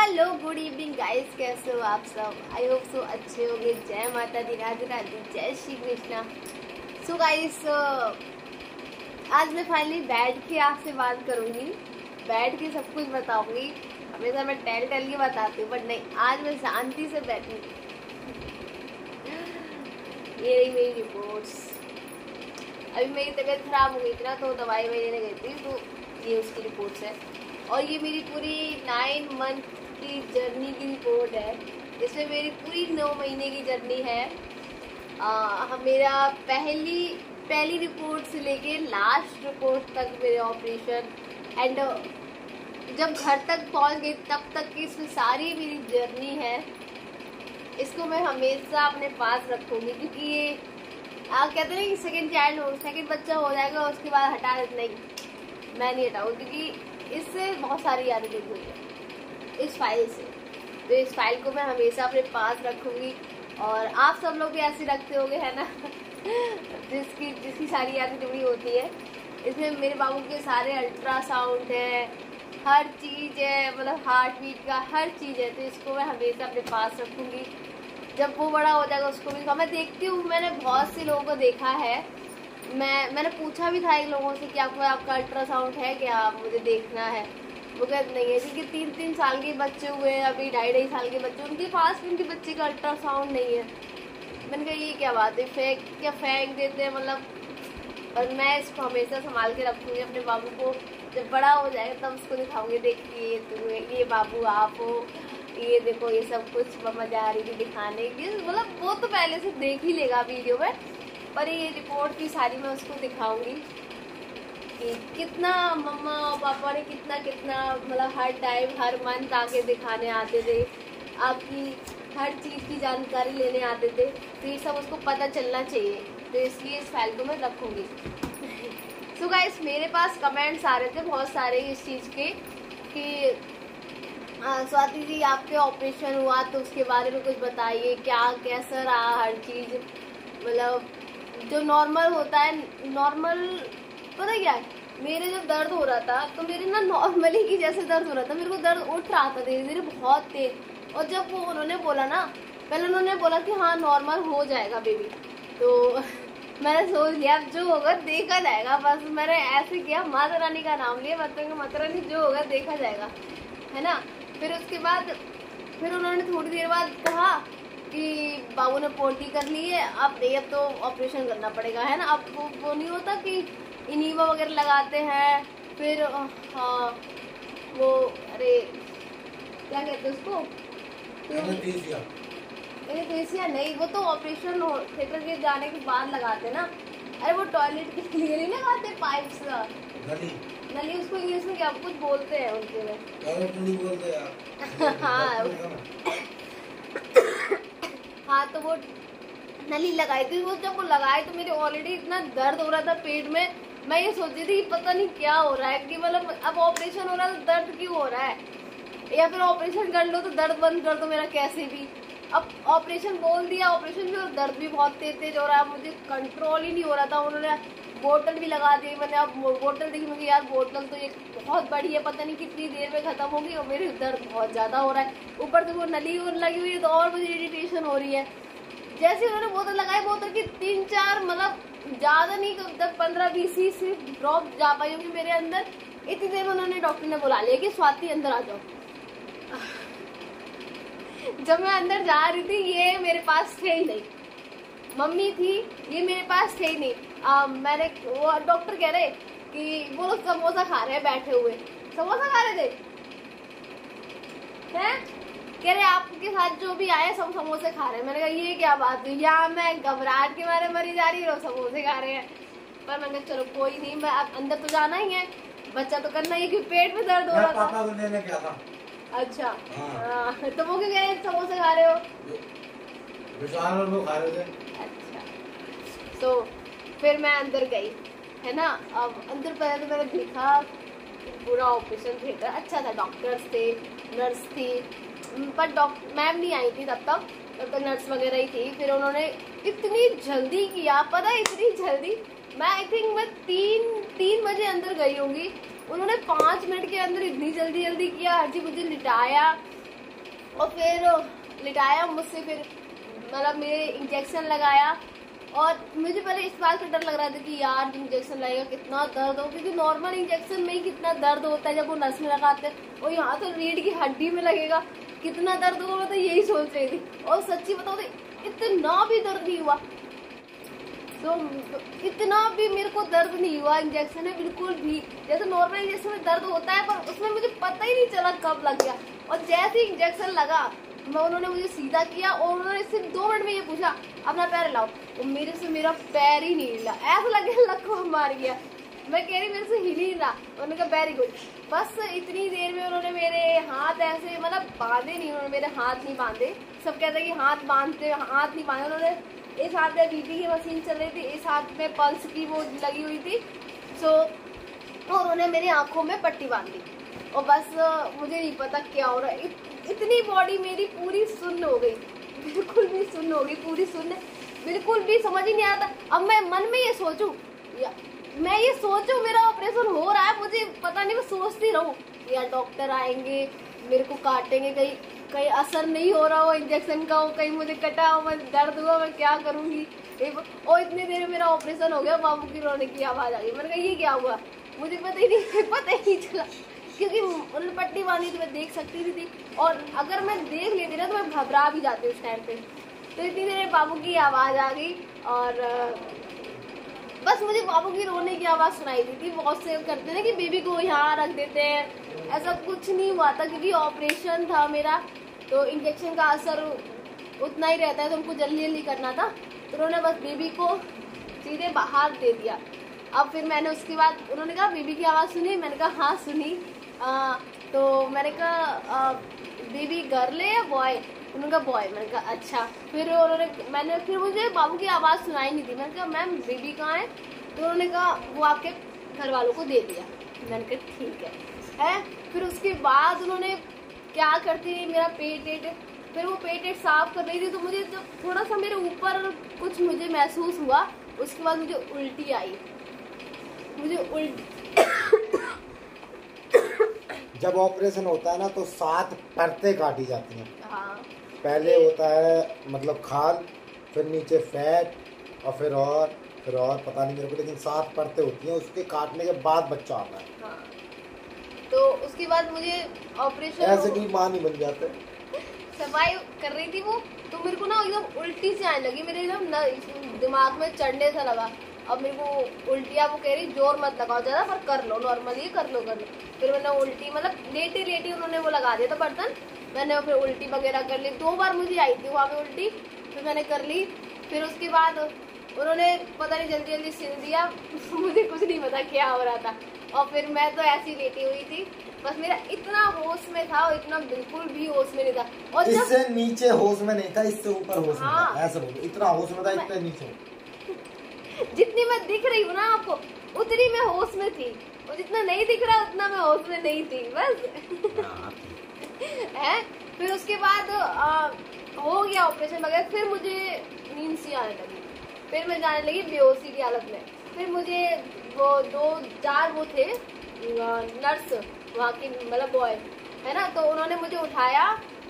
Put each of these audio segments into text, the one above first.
Hello good evening guys, कैसे हो आप सब। आई होप सो अच्छे होंगे। जय माता दी, राधे राधे, जय श्री कृष्णा। सो गाइस, आज मैं फाइनली बैठ के आपसे बात करूंगी, बैठ के सब कुछ बताऊंगी। हमेशा मैं टैल के बताती हूँ, बट नहीं, आज मैं शांति से बैठूंगी। ये रही मेरी रिपोर्ट्स। अभी मेरी तबीयत खराब हो गई थी ना, तो दवाई लेने गई थी, तो ये उसकी रिपोर्ट्स है। और ये मेरी पूरी 9 मंथ की जर्नी की रिपोर्ट है। इसमें मेरी पूरी 9 महीने की जर्नी है। मेरा पहली रिपोर्ट से लेके लास्ट रिपोर्ट तक मेरे ऑपरेशन एंड जब घर तक पहुंच गई तब तक की इसमें सारी मेरी जर्नी है। इसको मैं हमेशा अपने पास रखूंगी, क्योंकि ये कहते हैं कि सेकंड बच्चा हो जाएगा, उसके बाद हटा देते। नहीं, मैं नहीं हटाऊँ, क्योंकि इससे बहुत सारी यादें जुड़ी हुई है इस फाइल से। तो इस फाइल को मैं हमेशा अपने पास रखूंगी, और आप सब लोग भी ऐसे रखते होंगे, है ना। जिसकी सारी यादें जुड़ी होती है। इसमें मेरे बाबू के सारे अल्ट्रासाउंड है, हर चीज़ है, मतलब हार्ट बीट का हर चीज़ है। तो इसको मैं हमेशा अपने पास रखूंगी। जब वो बड़ा हो जाएगा उसको भी मैं देखती हूँ। मैंने बहुत से लोगों को देखा है, मैंने पूछा भी था इन लोगों से कि आपका अल्ट्रासाउंड है क्या, मुझे देखना है। वो कहते नहीं है, क्योंकि 3-3 साल के बच्चे हुए, अभी 2.5 साल के बच्चे, उनके पास भी उनके बच्चे का अल्ट्रासाउंड नहीं है। मैंने कहा ये क्या बात है, फेंक देते हैं मतलब। और मैं इसको हमेशा संभाल के रखूँगी। अपने बाबू को जब बड़ा हो जाएगा तब उसको दिखाऊंगी, देखिए तुम्हें, ये बाबू आप हो, ये देखो, ये सब कुछ मजा आ रही थी दिखाने की। मतलब वो तो पहले से देख ही लेगा वीडियो में, पर ये रिपोर्ट की सारी मैं उसको दिखाऊंगी कि कितना मम्मा और पापा ने कितना मतलब हर टाइम हर मंथ आके दिखाने आते थे, आपकी हर चीज़ की जानकारी लेने आते थे। तो ये सब उसको पता चलना चाहिए, तो इसलिए इस फाइल को मैं रखूँगी। सो गाइस, मेरे पास कमेंट्स आ रहे थे बहुत सारे इस चीज़ के कि स्वाति जी आपके ऑपरेशन हुआ तो उसके बारे में कुछ बताइए, कैसा रहा हर चीज़। मतलब जो नॉर्मल होता है, नॉर्मल पता क्या है, मेरे जब दर्द हो रहा था तो मेरे ना नॉर्मली की जैसे दर्द हो रहा था, मेरे को दर्द उठ रहा था धीरे धीरे बहुत तेज। और जब वो उन्होंने बोला ना, पहले उन्होंने बोला कि हाँ नॉर्मल हो जाएगा बेबी, तो मैंने सोच लिया अब जो होगा देखा जाएगा। बस मैंने ऐसे किया, माता रानी का नाम लिया, मतलब माता रानी जो होगा देखा जाएगा, है ना। फिर उसके बाद फिर उन्होंने थोड़ी देर बाद कहा कि बाबू ने पोटी कर ली है, अब नहीं, अब तो ऑपरेशन करना पड़ेगा, है ना। अब वो नहीं होता कि इनीवा वगैरह लगाते हैं, फिर हाँ वो, अरे क्या कहते हैं उसको, एनेस्थीसिया नहीं, वो तो ऑपरेशन थिएटर के जाने के बाद लगाते ना। अरे वो टॉयलेट के लिए नहीं लगाते, पाइप्स नली, उसको इंग्लिश में क्या कुछ बोलते हैं उनके में, बोलते हैं। हाँ, तो वो नली लगाई थी। वो जब वो लगाए तो मेरे ऑलरेडी इतना दर्द हो रहा था पेट में। मैं ये सोच रही थी पता नहीं क्या हो रहा है, कि मतलब अब ऑपरेशन हो रहा है तो दर्द क्यों हो रहा है, या फिर ऑपरेशन कर लो तो दर्द बंद कर दो मेरा कैसे भी। अब ऑपरेशन बोल दिया, ऑपरेशन भी, और दर्द भी बहुत तेज हो रहा है, मुझे कंट्रोल ही नहीं हो रहा था। उन्होंने बोतल भी लगा दी, मैंने अब बोतल देखी, मुझे यार बोतल तो ये बहुत बड़ी है, पता नहीं कितनी देर में खत्म होगी, और मेरे दर्द बहुत ज़्यादा हो रहा है। ऊपर से वो नली लगी हुई है तो और मुझे इरिटेशन हो रही है। जैसे उन्होंने बोतल लगाई, बोतल की 3-4 मतलब ज़्यादा नहीं, तब 15-20 से ड्रॉप जा पाई होगी मेरे अंदर। इतनी देर में उन्होंने, डॉक्टर ने बुला लिया कि स्वाति अंदर आ जाओ। जब मैं अंदर जा रही थी ये मेरे पास थे ही नहीं, मम्मी थी, ये मेरे पास थे ही नहीं। मैंने, वो डॉक्टर कह रहे कि वो लोग समोसा खा रहे हैं बैठे हुए, समोसा खा रहे थे, हैं, कह रहे आपके साथ जो भी आए सब समोसे खा रहे हैं। मैंने कहा ये क्या बात है, यहाँ मैं घबराहट के मारे मरी जा रही हूँ, समोसे खा रहे हैं। पर मैंने चलो कोई नहीं, मैं अब अंदर तो जाना ही है, बच्चा तो करना ही, क्योंकि पेट में दर्द हो रहा था। पापा को लेने गया था। अच्छा, हाँ। तो वो क्यों कह रहे समोसे खा रहे हो, खा रहे थे। अच्छा, तो फिर मैं अंदर गई, है ना। अब अंदर पहले तो मैंने देखा पूरा ऑपरेशन थिएटर अच्छा था, डॉक्टर्स थे, नर्स थी, पर मैम नहीं आई थी तब तक नर्स वगैरह ही थी। फिर उन्होंने इतनी जल्दी किया, पता है इतनी जल्दी, मैं आई थिंक मैं 3 बजे अंदर गई होंगी, उन्होंने 5 मिनट के अंदर इतनी जल्दी किया। हर चीज मुझे लिटाया, और फिर लिटाया मुझसे, फिर मतलब मेरे इंजेक्शन लगाया। और मुझे पहले इस बात का डर लग रहा था कि यार इंजेक्शन लगेगा कितना दर्द हो, क्योंकि नॉर्मल इंजेक्शन में ही कितना दर्द होता है जब वो नस में लगाते हैं, और यहाँ तो रीढ़ की हड्डी में लगेगा, कितना दर्द होगा मैं तो यही सोच रही थी। और सच्ची बताओ तो इतना भी दर्द नहीं हुआ, तो इतना भी मेरे को दर्द नहीं हुआ इंजेक्शन में बिल्कुल भी। जैसे नॉर्मल इंजेक्शन में दर्द होता है, पर उसमें मुझे पता ही नहीं चला कब लग गया। और जैसे ही इंजेक्शन लगा उन्होंने मुझे सीधा किया और उन्होंने सिर्फ 2 मिनट में ये पूछा अपना पैर हिलाओ, तो मेरे से मेरा पैर ही नहीं हिला, ऐसा लगे लक्को मार गया। मैं कह रही मेरे से हिल ही रहा। उन्होंने कहा वेरी गुड। बस इतनी देर में उन्होंने मेरे हाथ ऐसे मतलब बांधे नहीं, उन्होंने मेरे हाथ नहीं बांधे। सब कहते हैं कि हाथ बांधते, हाथ नहीं बांधे। उन्होंने इस हाथ में बीपी की मशीन चल रही थी, इस हाथ में पल्स की वो लगी हुई थी। और उन्होंने मेरी आंखों में पट्टी बांधी और बस मुझे नहीं पता क्या हो रहा है। इतनी बॉडी मेरी पूरी सुन्न हो गई, बिल्कुल भी सुन्न हो गई, पूरी सुन्न, बिल्कुल भी समझ ही नहीं आता। अब मैं मन में ये सोचूं, मैं ये सोचूं मेरा ऑपरेशन हो रहा है, मुझे पता नहीं, मैं सोचती रहूं यार डॉक्टर आएंगे मेरे को काटेंगे, कहीं असर नहीं हो रहा हो इंजेक्शन का, हो कहीं मुझे कटा हो, मैं दर्द हुआ, मैं क्या करूंगी। और इतने देर में मेरा ऑपरेशन हो गया, बाबू की रोने की आवाज आ गई। मैंने कहा ये क्या हुआ, मुझे पता ही नहीं चला, क्योंकि उन्होंने पट्टी बांधी तो मैं देख सकती थी, और अगर मैं देख लेती ना तो मैं घबरा भी जाती उस टाइम पे। तो इतनी देर में बाबू की आवाज आ गई और बस मुझे बाबू की रोने की आवाज सुनाई दी थी। बहुत से करते ना कि बेबी को यहाँ रख देते हैं, ऐसा कुछ नहीं हुआ था क्योंकि ऑपरेशन था मेरा, तो इंजेक्शन का असर उतना ही रहता है, तो उनको जल्दी जल्दी करना था। तो उन्होंने बस बेबी को सीधे बाहर दे दिया। अब फिर मैंने उसके बाद उन्होंने कहा बेबी की आवाज़ सुनी, मैंने कहा हाँ सुनी। तो मैंने कहा बेबी गर्ल है या बॉय, उन्होंने कहा बॉय। मैंने कहा अच्छा। फिर मुझे बाबू की आवाज़ सुनाई नहीं थी। मैंने कहा मैम बेबी कहाँ है, तो उन्होंने कहा वो आपके घर वालों को दे दिया। मैंने कहा ठीक है। फिर उसके बाद उन्होंने क्या करती, मेरा पेट फिर वो पेट साफ कर रही थी, तो मुझे जब थोड़ा सा मेरे ऊपर कुछ मुझे महसूस हुआ, उसके बाद मुझे उल्टी आई, जब ऑपरेशन होता है ना तो 7 परतें काटी जाती हैं। हाँ। पहले होता है मतलब खाल, फिर नीचे फैट, और फिर पता नहीं मेरे को, लेकिन 7 परतें होती हैं। उसके काटने के बाद बच्चा आता है। हाँ। तो उसके बाद मुझे ऑपरेशन ऐसे कोई माँ नहीं बन जाते। सफाई कर रही थी वो, तो मेरे को ना एकदम उल्टी से आने लगी, मेरे एकदम दिमाग में चढ़ने सा लगा। अब मेरे को उल्टियाँ, वो कह रही जोर मत लगाओ ज़्यादा, पर कर लो नॉर्मली, कर लो। फिर मैंने उल्टी मतलब लेटी उन्होंने वो लगा दिया था बर्तन, मैंने फिर उल्टी वगैरह कर ली। 2 बार मुझे आई थी वहाँ पे उल्टी, फिर मैंने कर ली। फिर उसके बाद उन्होंने पता नहीं जल्दी सिल दिया मुझे कुछ नहीं पता क्या हो रहा था। और फिर मैं तो ऐसी लेटी हुई थी, बस मेरा इतना होश में था और इतना बिल्कुल भी होश में नहीं था। और इससे नीचे होश में नहीं था, इससे ऊपर होश में हाँ, था, ऐसा बोलो। इतना होश में था, इतना नीचे। जितनी मैं दिख रही हूँ ना आपको, उतनी मैं होश में थी, और जितना नहीं दिख रहा उतना मैं होश में नहीं थी, बस। है। फिर उसके बाद हो गया ऑपरेशन वगैरह, फिर मुझे नींद सी आने लगी, फिर मैं जाने लगी बेहोशी की हालत में। फिर मुझे वो 2-4 वो थे नर्स वहाँ की, मतलब बॉय है ना, तो उन्होंने मुझे उठाया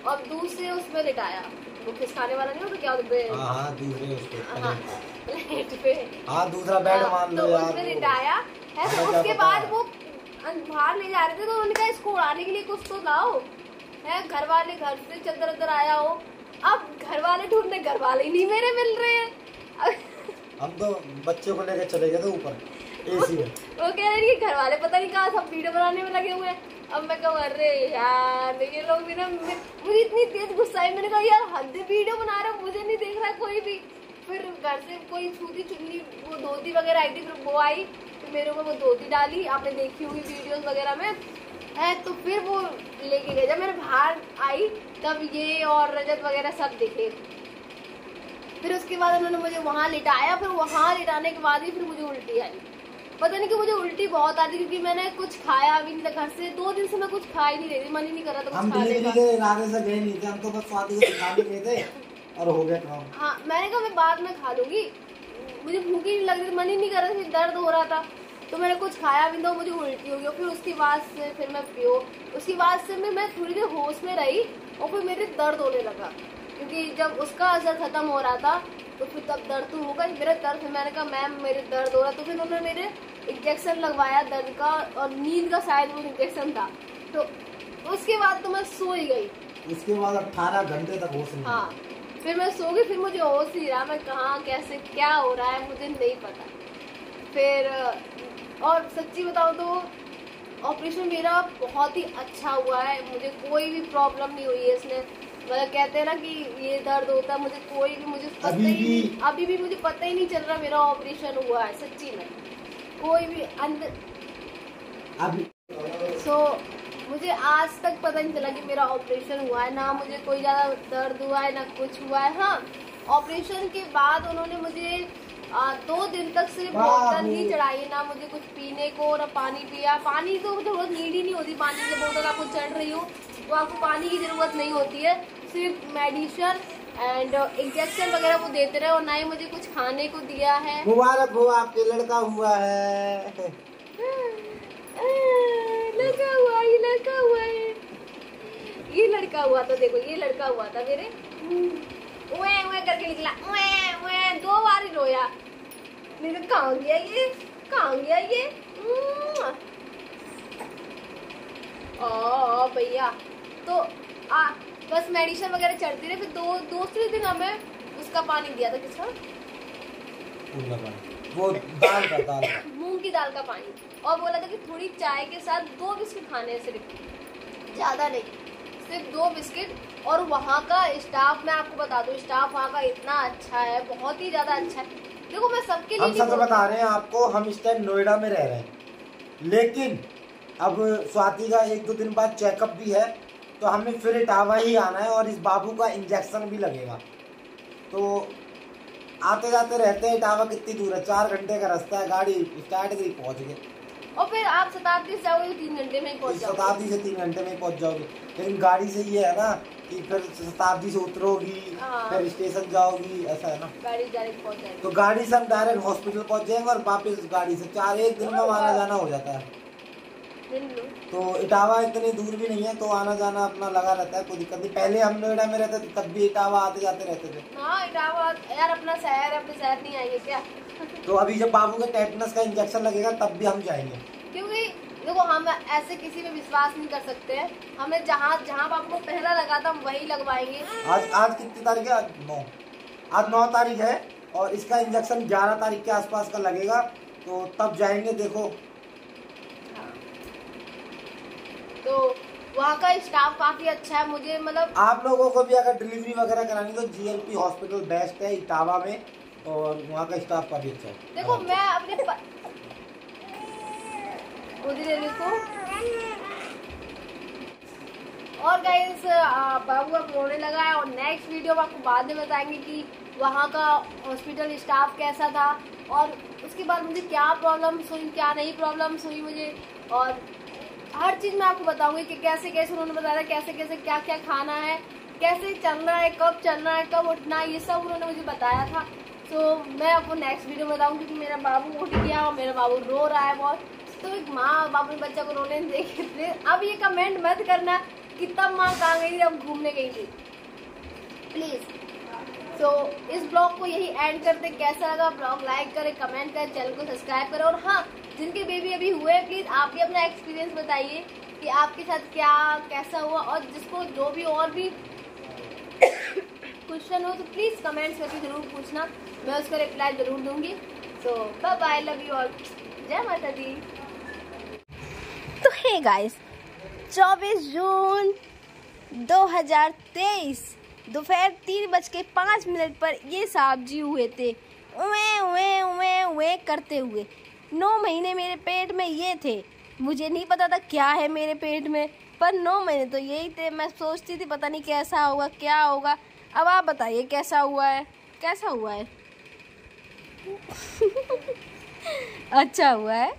और दूसरे उसमें लिटाया, वो खिसकाने वाला नहीं हो तो क्या होता है, दूसरा बेड मान लो यार, उसमें लिटाया है। तो उसके बाद वो बाहर ले जा रहे थे, तो उन्होंने कहा इसको उड़ाने के लिए कुछ तो लाओ, है घर वाले घर से चद्दर आया हो। अब घर वाले ढूंढने, घर वाले ही नहीं मेरे मिल रहे हैं। हम तो बच्चे को लेकर चले गए थे ऊपर एसी में। वो कह रहे हैं कि घर वाले पता नहीं कहाँ सब वीडियो बनाने में लगे हुए हैं। अब मैं कहूँ अरे यार ये लोग भी ना, मुझे इतनी तेज गुस्सा आई, मैंने कहा यार हद वीडियो बना रहे हो, मुझे नहीं देख रहा कोई भी। फिर घर से कोई छूती चुन्नी वो धोती वगैरह आई थी, फिर वो आई, फिर मेरे को वो धोती डाली, आपने देखी हुई वीडियोस वगैरह में है। तो फिर वो लेके गए, जब मैंने बाहर आई तब ये और रजत वगैरह सब दिखे। फिर उसके बाद उन्होंने मुझे वहाँ लिटाया, फिर वहाँ लिटाने के बाद ही फिर मुझे उल्टी आई। पता नहीं कि मुझे उल्टी बहुत आती, क्योंकि मैंने कुछ खाया भी नहीं था घर से, 2 दिन से मैं कुछ खा ही नहीं रही थी, मन ही नहीं कर रहा था कुछ खाने का। हम इरादे से गए नहीं थे, हम तो बस शादी को दिखाने गए थे और हो गया काम। हाँ, मैंने कहा मैं बाद में खा लूंगी, मुझे भूख ही नहीं लग रही थी, मन ही नहीं कर रहा था, दर्द हो रहा था। तो मैंने कुछ खाया भी तो मुझे उल्टी हो गई। फिर उसके बाद से फिर मैं उसके बाद से मैं थोड़ी देर होश में रही और फिर मेरे दर्द होने लगा, क्योंकि जब उसका असर खत्म हो रहा था तो फिर तब दर्द तो होगा मेरा दर्द। फिर मैंने कहा मैम मेरे दर्द हो रहा, तो फिर उन्होंने मेरे इंजेक्शन लगवाया दर्द का, और नींद का शायद वो इंजेक्शन था। तो उसके बाद तो मैं सो ही गई। उसके बाद 18 घंटे तक होश नहीं। हाँ, फिर मैं सो गई। फिर मुझे होश नहीं रहा, मैं कहाँ कैसे क्या हो रहा है मुझे नहीं पता। फिर और सच्ची बताऊँ तो ऑपरेशन मेरा बहुत ही अच्छा हुआ है, मुझे कोई भी प्रॉब्लम नहीं हुई है इसमें। मतलब कहते हैं ना कि ये दर्द होता है, मुझे कोई भी अभी भी मुझे पता ही नहीं चल रहा मेरा ऑपरेशन हुआ है, सच्ची में कोई भी अंदर मुझे आज तक पता नहीं चला कि मेरा ऑपरेशन हुआ है, ना मुझे कोई ज्यादा दर्द हुआ है ना कुछ हुआ है। हाँ, ऑपरेशन के बाद उन्होंने मुझे 2 दिन तक सिर्फ बोतल ही चढ़ाई, ना मुझे कुछ पीने को ना पानी पिया। पानी तो जरूरत नीड ही नहीं होती, पानी की बोतल आपको चढ़ रही हो तो आपको पानी की जरूरत नहीं होती है, सिर्फ मेडिसिन एंड इंजेक्शन वगैरह वो देते रहे, और ना ही मुझे कुछ खाने को दिया है। मुबारक हो, आपके लड़का हुआ है। लड़का हुआ है, ये लड़का हुआ था। देखो ये लड़का हुआ था मेरे, उए उए करके निकला, उए उए 2 बार ही रोया। मेरे कहाँ गया ये, कहाँ गया ये। ओ भैया, तो बस मेडिसिन वगैरह चढ़ती रही। फिर दूसरे दिन हमें उसका पानी दिया था, किसका, वो दाल का मूंग की दाल का पानी, और बोला था कि थोड़ी चाय के साथ 2 बिस्किट खाने हैं, सिर्फ ज्यादा नहीं, सिर्फ 2 बिस्किट। और वहाँ का स्टाफ, मैं आपको बता दूं, स्टाफ वहाँ का इतना अच्छा है, बहुत ही ज्यादा अच्छा है। देखो मैं सबके लिए हम सच बता रहे हैं आपको, हम इस टाइम नोएडा में रह रहे हैं, लेकिन अब स्वाति का 1-2 दिन बाद चेकअप भी है, तो हमें फिर इटावा ही आना है, और इस बाबू का इंजेक्शन भी लगेगा। तो आते जाते रहते हैं। इटावा कितनी दूर है, 4 घंटे का रास्ता है, गाड़ी स्टार्ट गई पहुंच गए। और फिर आप शताब्दी से जाओगे तो 3 घंटे में ही पहुंच जाओगे। शताब्दी से 3 घंटे में ही पहुंच जाओगे, लेकिन गाड़ी से ये है ना कि फिर शताब्दी से उतरोगी, फिर स्टेशन जाओगी, ऐसा है ना, गाड़ी डायरेक्ट पहुंच जाएगी। तो गाड़ी से हम डायरेक्ट हॉस्पिटल पहुंच जाएंगे, और वापस गाड़ी से 1 दिन में आना जाना हो जाता है। तो इटावा इतनी दूर भी नहीं है, तो आना जाना अपना लगा रहता है, कोई दिक्कत नहीं। पहले हम नोएडा में रहते थे तब भी इटावा आते जाते रहते थे। हाँ, इटावा यार अपना शहर है, अपने शहर नहीं आएंगे क्या। तो अभी जब बाबू के टेटनस का इंजेक्शन लगेगा तब भी हम जाएंगे, क्योंकि देखो हम ऐसे किसी पे विश्वास नहीं कर सकते हैं। हमें जहाँ बाबू को पहला लगा था हम वही लगवाएंगे। आज कितनी तारीख है, आज 9 तारीख है, और इसका इंजेक्शन 11 तारीख के आसपास का लगेगा, तो तब जाएंगे। देखो तो वहाँ का स्टाफ काफी अच्छा है, मुझे मतलब आप लोगों को भी अगर डिलीवरी वगैरह करानी तो GLP हॉस्पिटल बेस्ट है इटावा में, और वहाँ का स्टाफ काफी अच्छा है। देखो मैं अपने देखो, और गाइस बाबू अब रोने लगा है, और नेक्स्ट वीडियो में आपको बाद में बताएंगे कि वहाँ का हॉस्पिटल स्टाफ कैसा था, और उसके बाद मुझे क्या प्रॉब्लम्स हुई, क्या नहीं प्रॉब्लम्स हुई मुझे, और हर चीज़ मैं आपको बताऊंगी कि कैसे कैसे उन्होंने बताया कैसे कैसे क्या क्या खाना है, कैसे चलना है, कब चलना है, कब उठना है, ये सब उन्होंने मुझे बताया था। तो मैं आपको नेक्स्ट वीडियो में बताऊंगी कि मेरा बाबू उठ गया और मेरा बाबू रो रहा है बहुत। तो एक माँ बाप अपने बच्चा को रोने नहीं देखे। अब ये कमेंट मत करना कि तब माँ कहाँ गई थी, अब घूमने गई थी, प्लीज। तो इस ब्लॉग को यही एंड करते। कैसा लगा ब्लॉग, लाइक करें, कमेंट करें, चैनल को सब्सक्राइब करें, और हाँ, जिनके बेबी अभी हुए प्लीज आप भी अपना एक्सपीरियंस बताइए कि आपके साथ क्या कैसा हुआ, और जिसको जो भी और भी क्वेश्चन हो तो प्लीज कमेंट्स करके जरूर पूछना, मैं उसका रिप्लाई जरूर दूंगी। तो bye bye, love you all, जय माता दी। तो हे गाइस, 24 जून 2023 दोपहर 3:05 पर ये साहब जी हुए थे उए उए उए उए करते हुए। 9 महीने मेरे पेट में ये थे, मुझे नहीं पता था क्या है मेरे पेट में, पर 9 महीने तो यही थे। मैं सोचती थी पता नहीं कैसा होगा क्या होगा। अब आप बताइए कैसा हुआ है, कैसा हुआ है। अच्छा हुआ है।